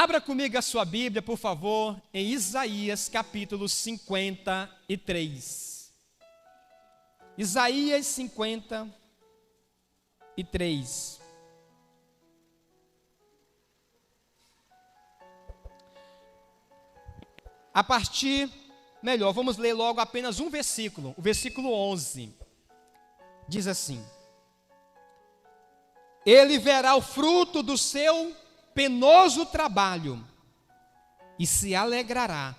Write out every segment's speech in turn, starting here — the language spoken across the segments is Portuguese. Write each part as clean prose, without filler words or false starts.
Abra comigo a sua Bíblia, por favor, em Isaías capítulo 53. Isaías 53. Vamos ler logo apenas um versículo, o versículo 11. Diz assim: Ele verá o fruto do seu penoso trabalho e se alegrará.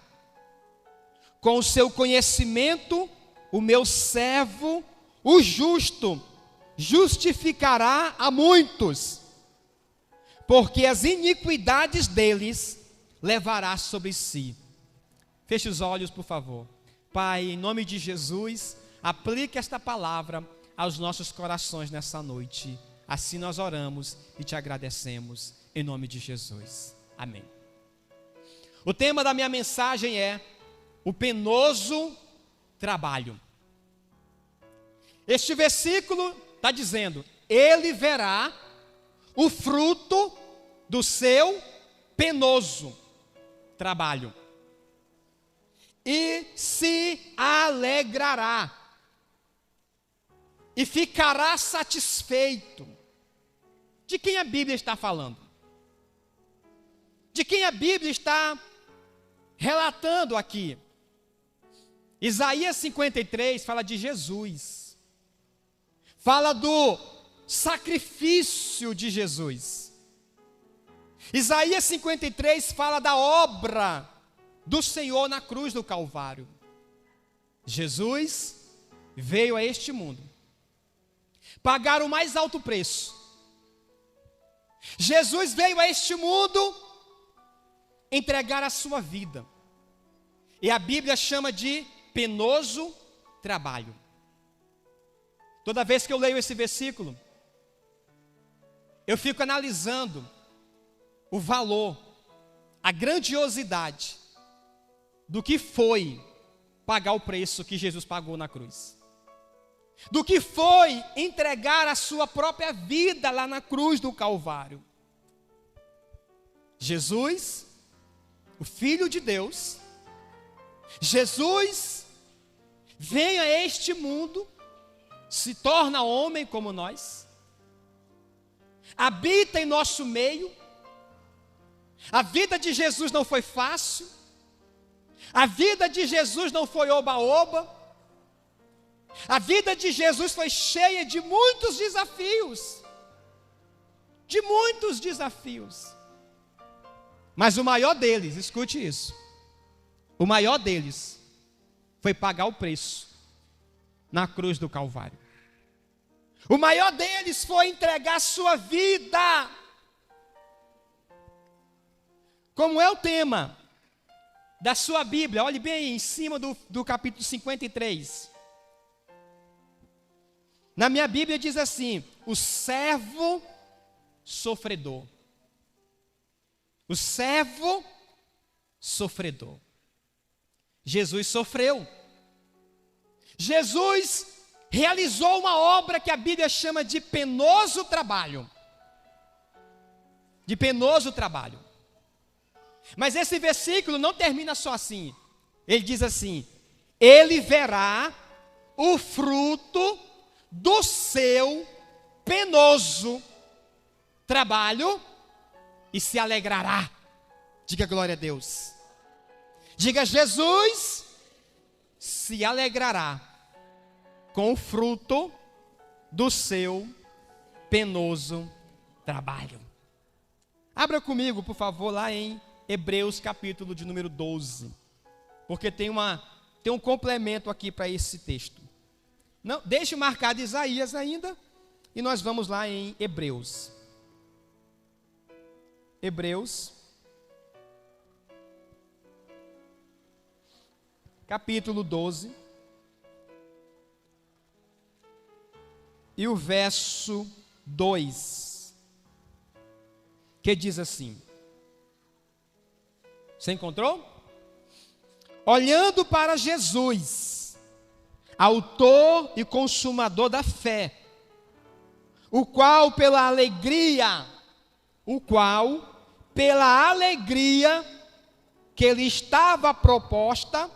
Com o seu conhecimento, o meu servo, o justo, justificará a muitos, porque as iniquidades deles levará sobre si. Feche os olhos, por favor. Pai, em nome de Jesus, aplique esta palavra aos nossos corações nessa noite. Assim nós oramos e te agradecemos, em nome de Jesus. Amém. O tema da minha mensagem é o penoso trabalho. Este versículo está dizendo: ele verá o fruto do seu penoso trabalho e se alegrará e ficará satisfeito. De quem a Bíblia está falando? De quem a Bíblia está relatando aqui? Isaías 53 fala de Jesus, fala do sacrifício de Jesus. Isaías 53 fala da obra do Senhor na cruz do Calvário. Jesus veio a este mundo pagar o mais alto preço. Jesus veio a este mundo entregar a sua vida. E a Bíblia chama de penoso trabalho. Toda vez que eu leio esse versículo, eu fico analisando o valor, a grandiosidade do que foi pagar o preço que Jesus pagou na cruz. Do que foi entregar a sua própria vida lá na cruz do Calvário. Jesus, o Filho de Deus, Jesus vem a este mundo, se torna homem como nós, habita em nosso meio. A vida de Jesus não foi fácil, a vida de Jesus não foi oba-oba, a vida de Jesus foi cheia de muitos desafios, mas o maior deles, escute isso, o maior deles foi pagar o preço na cruz do Calvário. O maior deles foi entregar sua vida. Como é o tema da sua Bíblia, olhe bem aí, em cima do capítulo 53. Na minha Bíblia diz assim: o servo sofredor. O servo sofredor. Jesus sofreu. Jesus realizou uma obra que a Bíblia chama de penoso trabalho. De penoso trabalho. Mas esse versículo não termina só assim. Ele diz assim: ele verá o fruto do seu penoso trabalho e se alegrará. Diga glória a Deus. Diga: Jesus se alegrará com o fruto do seu penoso trabalho. Abra comigo, por favor, lá em Hebreus capítulo de número 12, porque tem um complemento aqui para esse texto. Não, deixe marcado Isaías ainda, e nós vamos lá em Hebreus. Hebreus, capítulo 12, e o verso 2, que diz assim. Você encontrou? Olhando para Jesus, autor e consumador da fé, o qual pela alegria que lhe estava proposta,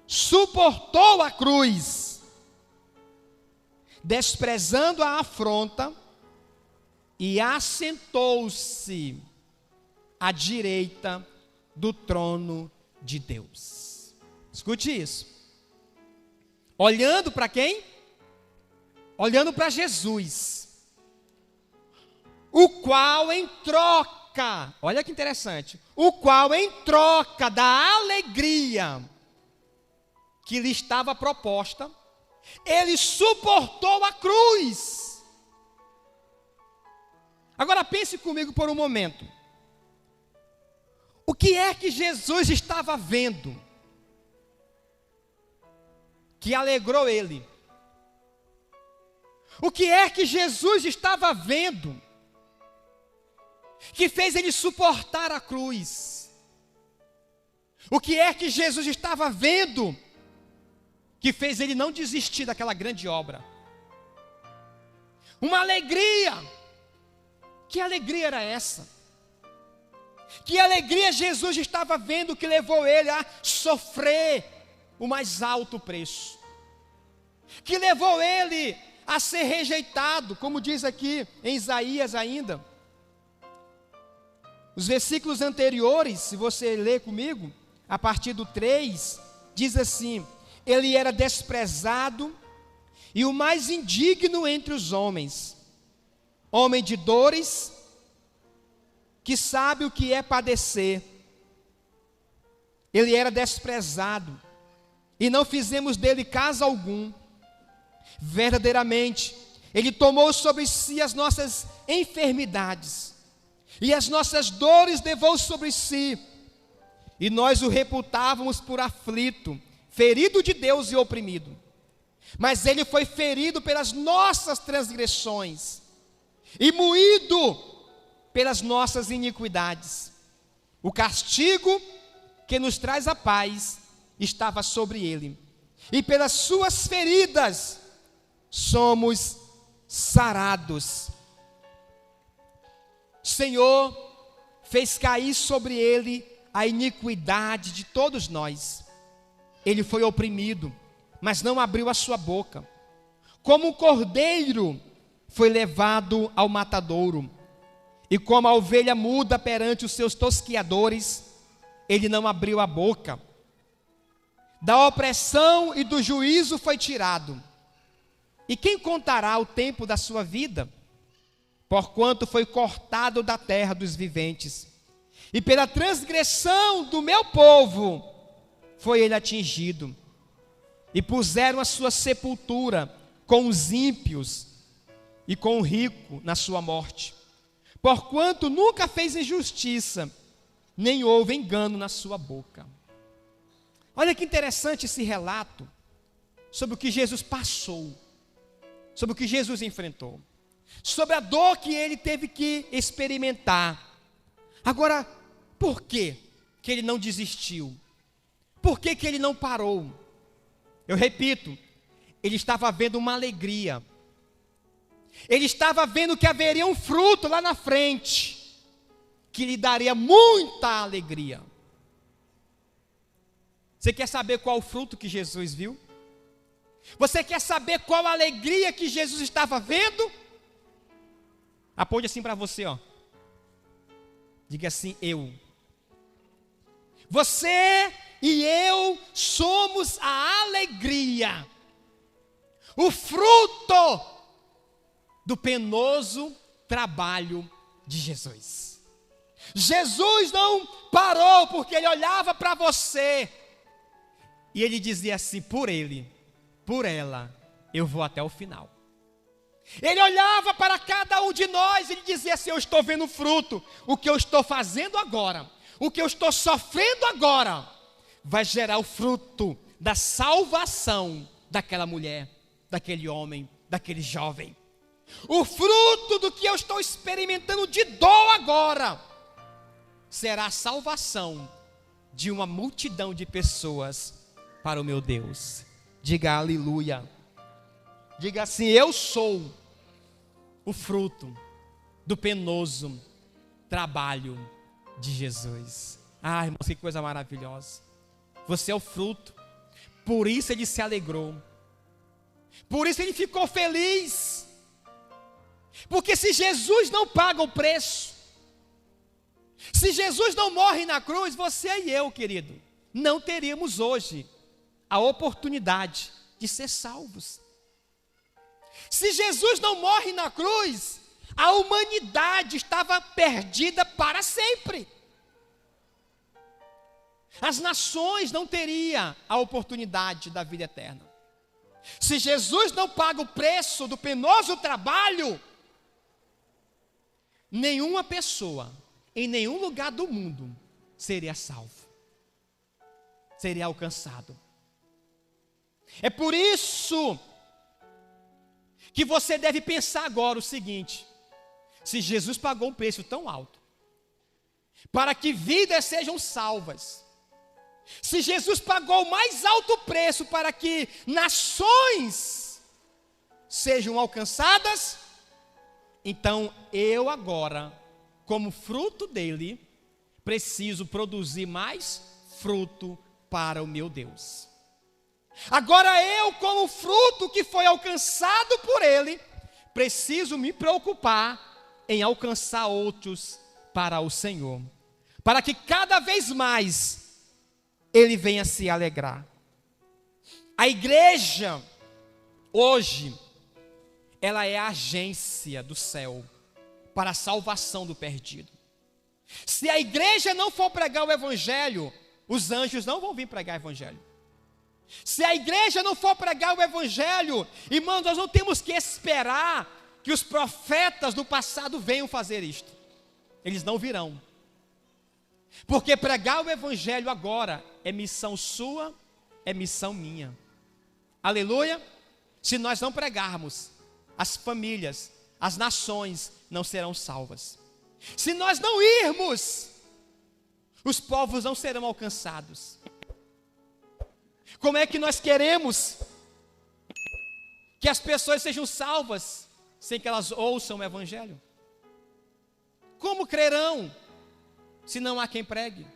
suportou a cruz, desprezando a afronta, e assentou-se à direita do trono de Deus. Escute isso. Olhando para quem? Olhando para Jesus, o qual em troca, olha que interessante, o qual em troca da alegria que lhe estava proposta, ele suportou a cruz. Agora pense comigo por um momento. O que é que Jesus estava vendo que alegrou ele? O que é que Jesus estava vendo que fez ele suportar a cruz? O que é que Jesus estava vendo que fez ele não desistir daquela grande obra? Uma alegria. Que alegria era essa? Que alegria Jesus estava vendo que levou ele a sofrer o mais alto preço? Que levou ele a ser rejeitado, como diz aqui em Isaías ainda. Os versículos anteriores, se você ler comigo, a partir do 3, diz assim: ele era desprezado e o mais indigno entre os homens, homem de dores, que sabe o que é padecer. Ele era desprezado e não fizemos dele caso algum. Verdadeiramente, ele tomou sobre si as nossas enfermidades e as nossas dores levou sobre si, e nós o reputávamos por aflito, ferido de Deus e oprimido. Mas ele foi ferido pelas nossas transgressões e moído pelas nossas iniquidades. O castigo que nos traz a paz estava sobre ele, e pelas suas feridas somos sarados. O Senhor fez cair sobre ele a iniquidade de todos nós. Ele foi oprimido, mas não abriu a sua boca. Como um cordeiro foi levado ao matadouro, e como a ovelha muda perante os seus tosquiadores, ele não abriu a boca. Da opressão e do juízo foi tirado. E quem contará o tempo da sua vida? Porquanto foi cortado da terra dos viventes, e pela transgressão do meu povo foi ele atingido. E puseram a sua sepultura com os ímpios e com o rico na sua morte. Porquanto nunca fez injustiça, nem houve engano na sua boca. Olha que interessante esse relato sobre o que Jesus passou, sobre o que Jesus enfrentou, sobre a dor que ele teve que experimentar. Agora, por que ele não desistiu? Por que ele não parou? Eu repito, ele estava vendo uma alegria. Ele estava vendo que haveria um fruto lá na frente, que lhe daria muita alegria. Você quer saber qual o fruto que Jesus viu? Você quer saber qual a alegria que Jesus estava vendo? Aponte assim para você, ó. Diga assim: eu. Você e eu somos a alegria, o fruto do penoso trabalho de Jesus. Jesus não parou porque ele olhava para você e ele dizia assim: por ele, por ela, eu vou até o final. Ele olhava para cada um de nós e ele dizia assim: eu estou vendo o fruto, o que eu estou fazendo agora, o que eu estou sofrendo agora, vai gerar o fruto da salvação daquela mulher, daquele homem, daquele jovem. O fruto do que eu estou experimentando de dor agora será a salvação de uma multidão de pessoas para o meu Deus. Diga aleluia. Diga assim: eu sou o fruto do penoso trabalho de Jesus. Ah, irmãos, que coisa maravilhosa. Você é o fruto. Por isso ele se alegrou. Por isso ele ficou feliz. Porque se Jesus não paga o preço, se Jesus não morre na cruz, você e eu, querido, não teríamos hoje a oportunidade de ser salvos. Se Jesus não morre na cruz, a humanidade estava perdida para sempre. As nações não teriam a oportunidade da vida eterna. Se Jesus não paga o preço do penoso trabalho, nenhuma pessoa, em nenhum lugar do mundo, seria salvo, seria alcançado. É por isso que você deve pensar agora o seguinte: se Jesus pagou um preço tão alto, para que vidas sejam salvas, se Jesus pagou o mais alto preço para que nações sejam alcançadas, então eu agora, como fruto dele, preciso produzir mais fruto para o meu Deus. Agora eu, como fruto que foi alcançado por ele, preciso me preocupar em alcançar outros para o Senhor, para que cada vez mais ele venha se alegrar. A igreja, hoje, ela é a agência do céu para a salvação do perdido. Se a igreja não for pregar o evangelho, os anjos não vão vir pregar o evangelho. Se a igreja não for pregar o evangelho, irmãos, nós não temos que esperar que os profetas do passado venham fazer isto. Eles não virão. Porque pregar o evangelho agora é missão sua, é missão minha. Aleluia? Se nós não pregarmos, as famílias, as nações não serão salvas. Se nós não irmos, os povos não serão alcançados. Como é que nós queremos que as pessoas sejam salvas sem que elas ouçam o evangelho? Como crerão se não há quem pregue?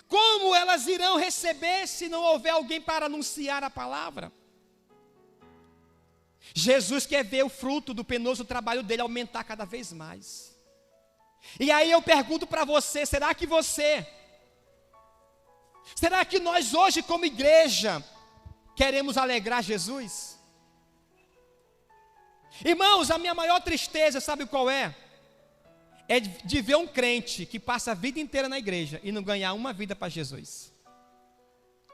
Como elas irão receber se não houver alguém para anunciar a palavra? Jesus quer ver o fruto do penoso trabalho dele aumentar cada vez mais. E aí eu pergunto para você, será que nós hoje como igreja queremos alegrar Jesus? Irmãos, a minha maior tristeza, sabe qual é? É de ver um crente que passa a vida inteira na igreja e não ganhar uma vida para Jesus.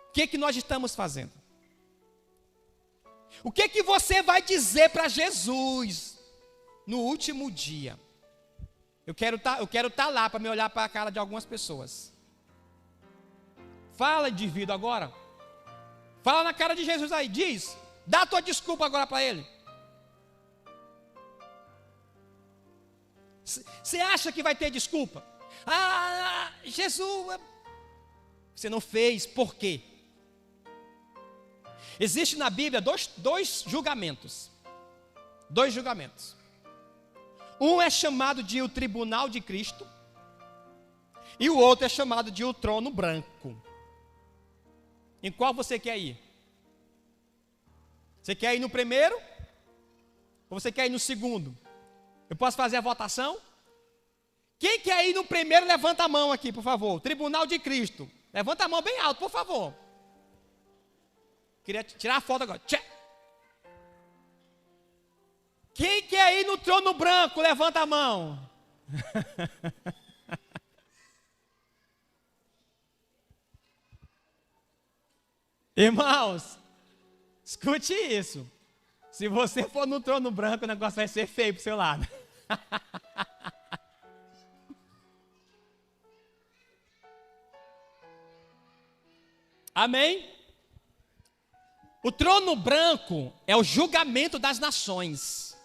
O que nós estamos fazendo? O que você vai dizer para Jesus no último dia? Eu quero estar lá para me olhar para a cara de algumas pessoas. Fala, indivíduo, agora. Fala na cara de Jesus aí, diz. Dá a tua desculpa agora para ele. Você acha que vai ter desculpa? Jesus, você não fez, por quê? Existe na Bíblia dois julgamentos. Dois julgamentos. Um é chamado de o tribunal de Cristo, e o outro é chamado de o trono branco. Em qual você quer ir? Você quer ir no primeiro? Ou você quer ir no segundo? Eu posso fazer a votação? Quem quer ir no primeiro, levanta a mão aqui, por favor. Tribunal de Cristo. Levanta a mão bem alto, por favor. Queria tirar a foto agora. Tchê. Quem quer ir no trono branco, levanta a mão. Irmãos, escute isso. Se você for no trono branco, o negócio vai ser feio para o seu lado. Amém? O trono branco é o julgamento das nações.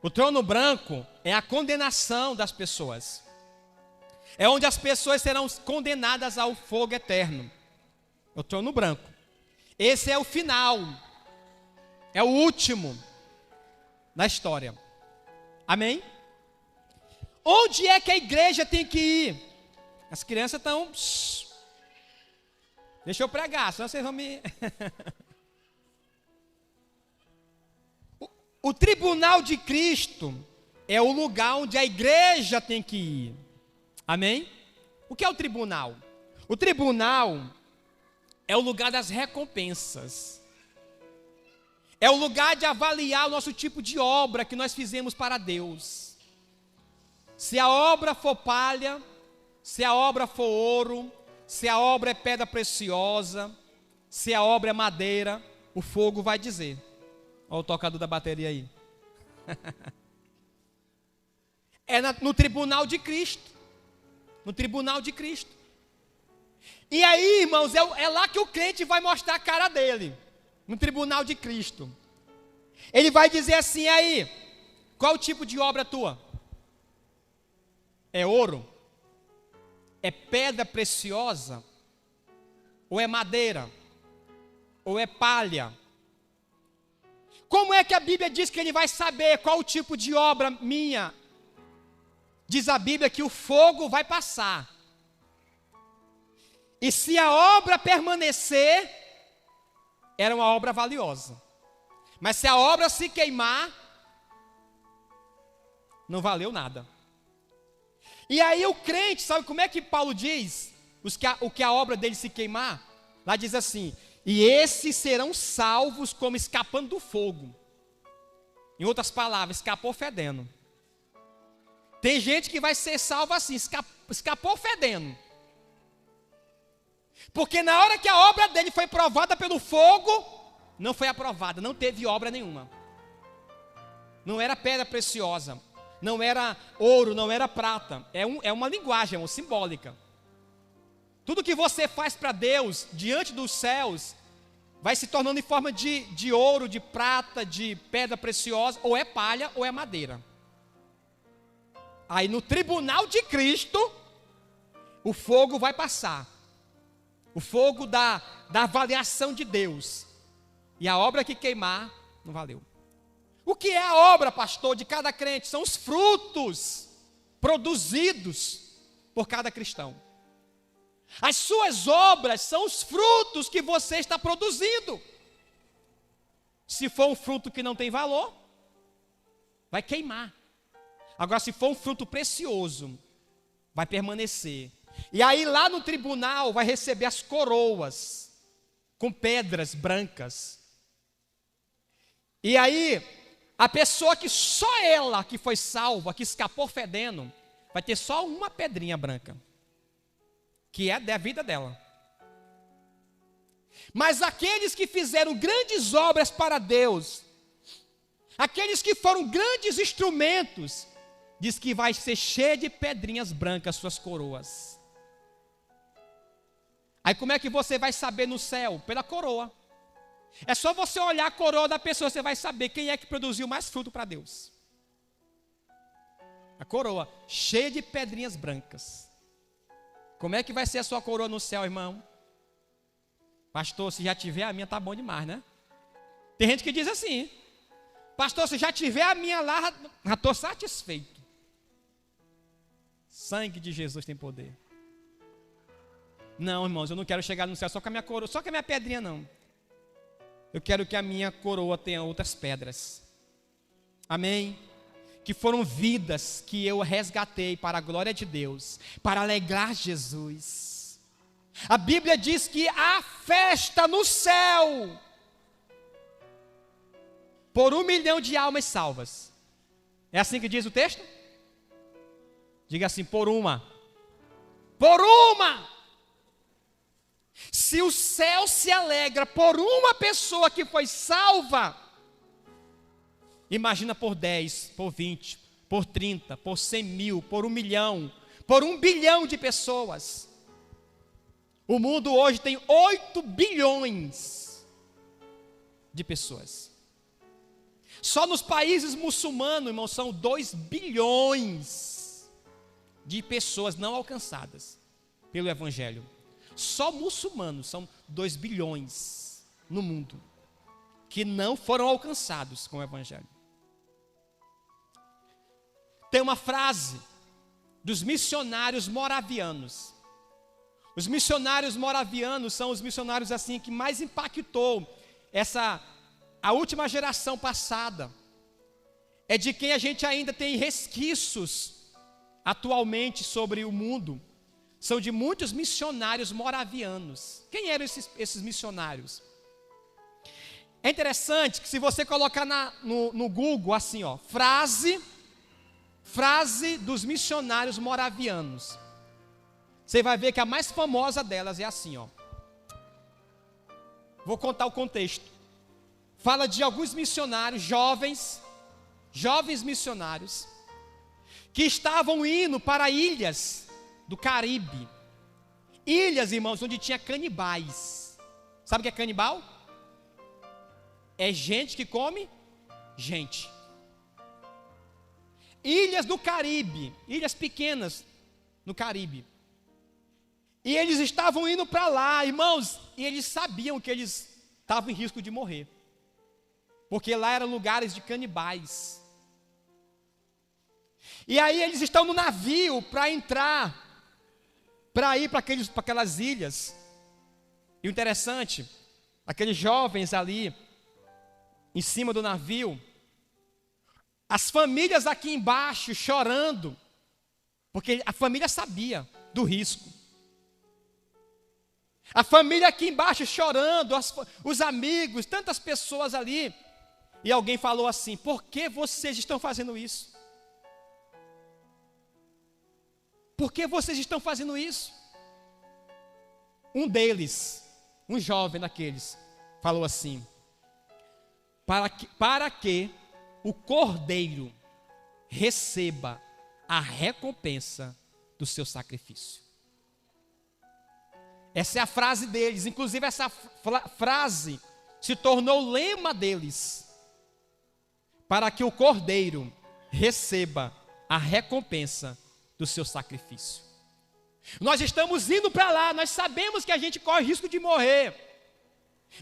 O trono branco é a condenação das pessoas. É onde as pessoas serão condenadas ao fogo eterno. É o trono branco. Esse é o final. É o último na história. Amém? Onde é que a igreja tem que ir? As crianças estão... Deixa eu pregar, senão vocês vão me... O tribunal de Cristo é o lugar onde a igreja tem que ir. Amém? O que é o tribunal? O tribunal é o lugar das recompensas. É o lugar de avaliar o nosso tipo de obra que nós fizemos para Deus. Se a obra for palha, se a obra for ouro, se a obra é pedra preciosa, se a obra é madeira, o fogo vai dizer. Olha o tocador da bateria aí. No tribunal de Cristo. No tribunal de Cristo. E aí, irmãos, é lá que o crente vai mostrar a cara dele. No tribunal de Cristo. Ele vai dizer assim, aí, qual o tipo de obra tua? É ouro? É pedra preciosa? Ou é madeira? Ou é palha? Como é que a Bíblia diz que ele vai saber qual o tipo de obra minha? Diz a Bíblia que o fogo vai passar. E se a obra permanecer, era uma obra valiosa. Mas se a obra se queimar, não valeu nada. E aí o crente, sabe como é que Paulo diz? O que a obra dele se queimar? Lá diz assim: e esses serão salvos como escapando do fogo. Em outras palavras, escapou fedendo. Tem gente que vai ser salvo assim, escapou fedendo. Porque na hora que a obra dele foi provada pelo fogo, não foi aprovada, não teve obra nenhuma. Não era pedra preciosa, não era ouro, não era prata. É uma linguagem, é uma simbólica. Tudo que você faz para Deus, diante dos céus, vai se tornando em forma de ouro, de prata, de pedra preciosa, ou é palha ou é madeira. Aí no tribunal de Cristo, o fogo vai passar. O fogo da avaliação de Deus. E a obra que queimar, não valeu. O que é a obra, pastor, de cada crente? São os frutos produzidos por cada cristão. As suas obras são os frutos que você está produzindo. Se for um fruto que não tem valor, vai queimar. Agora, se for um fruto precioso, vai permanecer. E aí lá no tribunal vai receber as coroas com pedras brancas. E aí a pessoa que só ela que foi salva, que escapou fedendo, vai ter só uma pedrinha branca, que é da vida dela. Mas aqueles que fizeram grandes obras para Deus, aqueles que foram grandes instrumentos, diz que vai ser cheio de pedrinhas brancas suas coroas. Aí como é que você vai saber no céu? Pela coroa. É só você olhar a coroa da pessoa, você vai saber quem é que produziu mais fruto para Deus. A coroa, cheia de pedrinhas brancas. Como é que vai ser a sua coroa no céu, irmão? Pastor, se já tiver a minha, tá bom demais, né? Tem gente que diz assim: pastor, se já tiver a minha lá, já estou satisfeito. Sangue de Jesus tem poder. Não, irmãos, eu não quero chegar no céu só com a minha coroa, só com a minha pedrinha, não. Eu quero que a minha coroa tenha outras pedras. Amém? Que foram vidas que eu resgatei para a glória de Deus, para alegrar Jesus. A Bíblia diz que há festa no céu por 1 milhão de almas salvas. É assim que diz o texto? Diga assim: por uma. Por uma! Se o céu se alegra por uma pessoa que foi salva, imagina por 10, por 20, por 30, por 100 mil, por 1 milhão, por 1 bilhão de pessoas. O mundo hoje tem 8 bilhões de pessoas. Só nos países muçulmanos, irmão, são 2 bilhões de pessoas não alcançadas pelo Evangelho. Só muçulmanos são 2 bilhões no mundo que não foram alcançados com o Evangelho. Tem uma frase dos missionários moravianos. Os missionários moravianos são os missionários assim que mais impactou a última geração passada. É de quem a gente ainda tem resquícios atualmente sobre o mundo. São de muitos missionários moravianos. Quem eram esses missionários? É interessante que se você colocar no Google assim, ó, frase dos missionários moravianos, você vai ver que a mais famosa delas é assim, ó. Vou contar o contexto. Fala de alguns missionários, jovens missionários, que estavam indo para ilhas do Caribe. Ilhas, irmãos, onde tinha canibais. Sabe o que é canibal? É gente que come gente. Ilhas do Caribe, ilhas pequenas no Caribe. E eles estavam indo para lá, irmãos, e eles sabiam que eles estavam em risco de morrer. Porque lá eram lugares de canibais. E aí eles estão no navio para ir para aquelas ilhas. E o interessante, aqueles jovens ali, em cima do navio, as famílias aqui embaixo chorando, porque a família sabia do risco. A família aqui embaixo chorando, os amigos, tantas pessoas ali. E alguém falou assim: por que vocês estão fazendo isso? Por que vocês estão fazendo isso? Um deles, um jovem daqueles, falou assim: para que o cordeiro receba a recompensa do seu sacrifício. Essa é a frase deles. Inclusive essa frase se tornou o lema deles. Para que o cordeiro receba a recompensa do seu sacrifício. Nós estamos indo para lá, nós sabemos que a gente corre risco de morrer.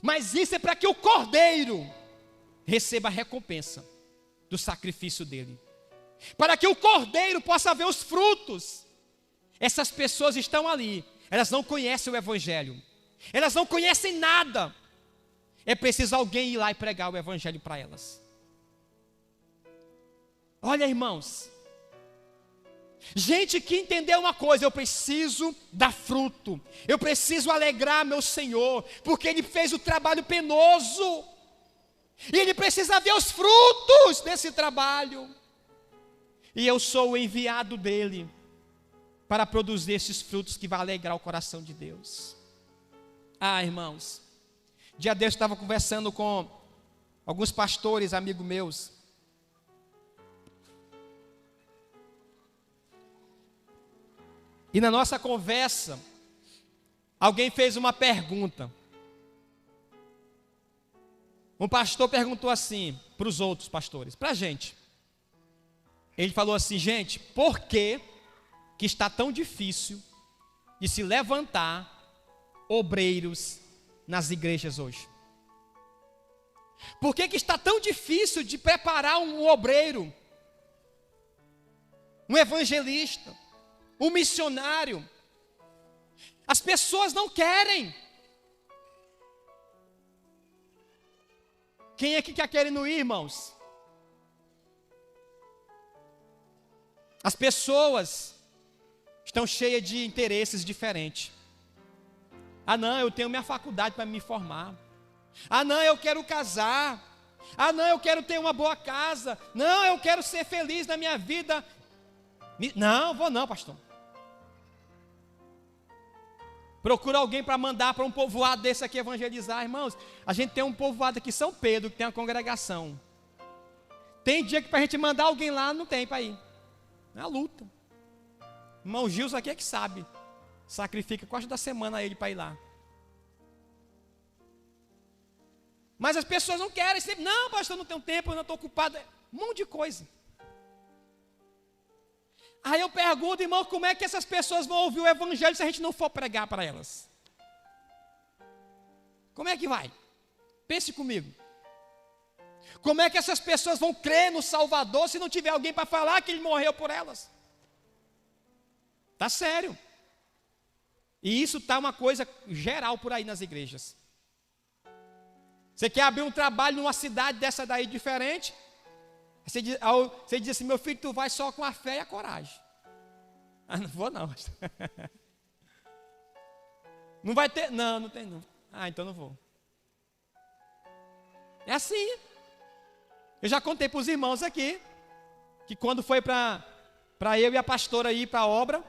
Mas isso é para que o cordeiro receba a recompensa do sacrifício dele. Para que o cordeiro possa ver os frutos. Essas pessoas estão ali, elas não conhecem o evangelho. Elas não conhecem nada. É preciso alguém ir lá e pregar o evangelho para elas. Olha, irmãos, gente que entendeu uma coisa: eu preciso dar fruto, eu preciso alegrar meu Senhor, porque Ele fez o trabalho penoso, e Ele precisa ver os frutos desse trabalho, e eu sou o enviado dEle, para produzir esses frutos que vão alegrar o coração de Deus. Ah, irmãos, dia desse eu estava conversando com alguns pastores, amigos meus, e na nossa conversa, alguém fez uma pergunta. Um pastor perguntou assim para os outros pastores, para a gente. Ele falou assim: gente, por que está tão difícil de se levantar obreiros nas igrejas hoje? Por que está tão difícil de preparar um obreiro, um evangelista, um missionário? As pessoas não querem. Quem é que está querendo ir, irmãos? As pessoas estão cheias de interesses diferentes. Ah, não, eu tenho minha faculdade para me formar. Ah, não, eu quero casar. Ah, não, eu quero ter uma boa casa. Não, eu quero ser feliz na minha vida. Não, vou não, pastor. Procura alguém para mandar para um povoado desse aqui evangelizar, irmãos. A gente tem um povoado aqui, São Pedro, que tem uma congregação. Tem dia que para a gente mandar alguém lá, não tem para ir. É a luta. Irmão Gilson aqui é que sabe. Sacrifica quase da semana ele para ir lá. Mas as pessoas não querem. Sempre, não, pastor, não tenho tempo, eu não estou ocupado. Um monte de coisa. Aí eu pergunto, irmão, como é que essas pessoas vão ouvir o evangelho se a gente não for pregar para elas? Como é que vai? Pense comigo. Como é que essas pessoas vão crer no Salvador se não tiver alguém para falar que Ele morreu por elas? Está sério. E isso está uma coisa geral por aí nas igrejas. Você quer abrir um trabalho numa cidade dessa daí diferente? Você diz assim, meu filho, tu vai só com a fé e a coragem. Ah, não vou não. Não vai ter? Não, não tem não. Ah, então não vou. É assim. Eu já contei para os irmãos aqui, que quando foi para eu e a pastora ir para a obra,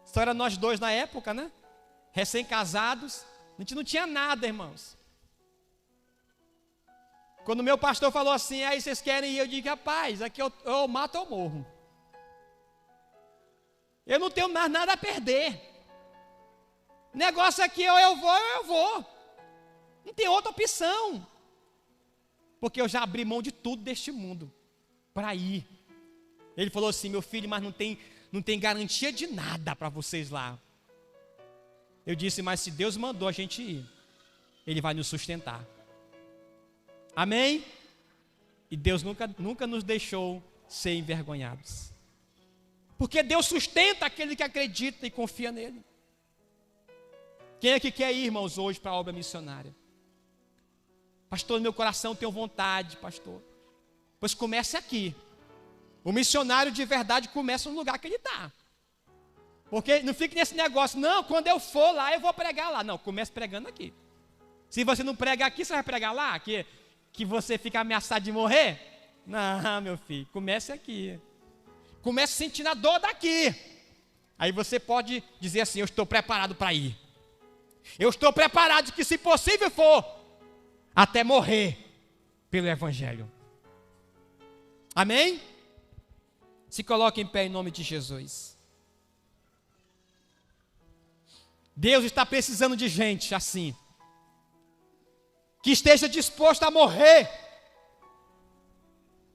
só era nós dois na época, né? Recém-casados, a gente não tinha nada, irmãos. Quando o meu pastor falou assim, aí vocês querem ir, eu digo, rapaz, aqui eu mato ou morro. Eu não tenho mais nada a perder. O negócio aqui, ou eu vou. Não tem outra opção. Porque eu já abri mão de tudo deste mundo para ir. Ele falou assim, meu filho, mas não tem garantia de nada para vocês lá. Eu disse, mas se Deus mandou a gente ir, Ele vai nos sustentar. Amém? E Deus nunca nos deixou ser envergonhados. Porque Deus sustenta aquele que acredita e confia nele. Quem é que quer ir, irmãos, hoje para a obra missionária? Pastor, no meu coração tenho vontade, pastor. Pois comece aqui. O missionário de verdade começa no lugar que ele está. Porque não fique nesse negócio, não, quando eu for lá, eu vou pregar lá. Não, comece pregando aqui. Se você não pregar aqui, você vai pregar lá? Que você fica ameaçado de morrer? Não, meu filho, comece aqui. Comece sentindo a dor daqui. Aí você pode dizer assim, eu estou preparado para ir. Eu estou preparado que, se possível for, até morrer pelo Evangelho. Amém? Se coloque em pé em nome de Jesus. Deus está precisando de gente assim, que esteja disposto a morrer,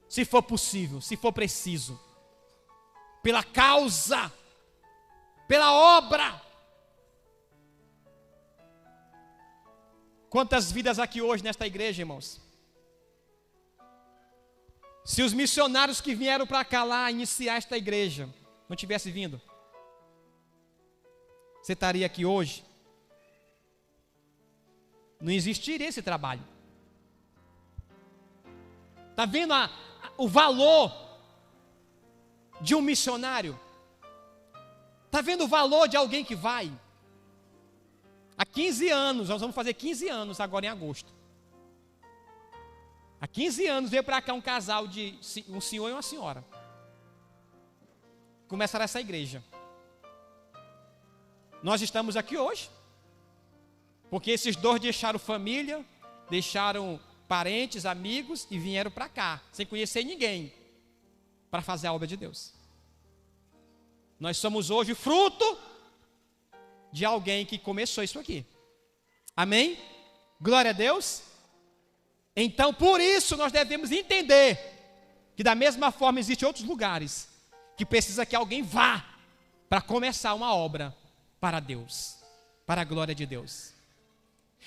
se for possível, se for preciso, pela causa, pela obra. Quantas vidas aqui hoje nesta igreja, irmãos? Se os missionários que vieram para cá lá iniciar esta igreja não tivesse vindo, você estaria aqui hoje? Não existiria esse trabalho. Está vendo o valor de um missionário? Está vendo o valor de alguém que vai? Há 15 anos, nós vamos fazer 15 anos agora em agosto. Há 15 anos veio para cá um casal de um senhor e uma senhora. Começaram essa igreja. Nós estamos aqui hoje, porque esses dois deixaram família, deixaram parentes, amigos e vieram para cá, sem conhecer ninguém, para fazer a obra de Deus. Nós somos hoje fruto de alguém que começou isso aqui. Amém? Glória a Deus. Então, por isso, nós devemos entender que da mesma forma existem outros lugares que precisa que alguém vá para começar uma obra para Deus, para a glória de Deus.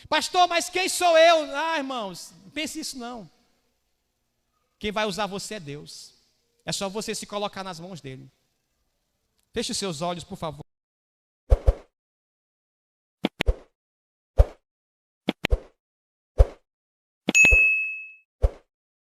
Pastor, mas quem sou eu? Ah, irmãos, não pense isso não. Quem vai usar você é Deus. É só você se colocar nas mãos dele. Feche os seus olhos, por favor.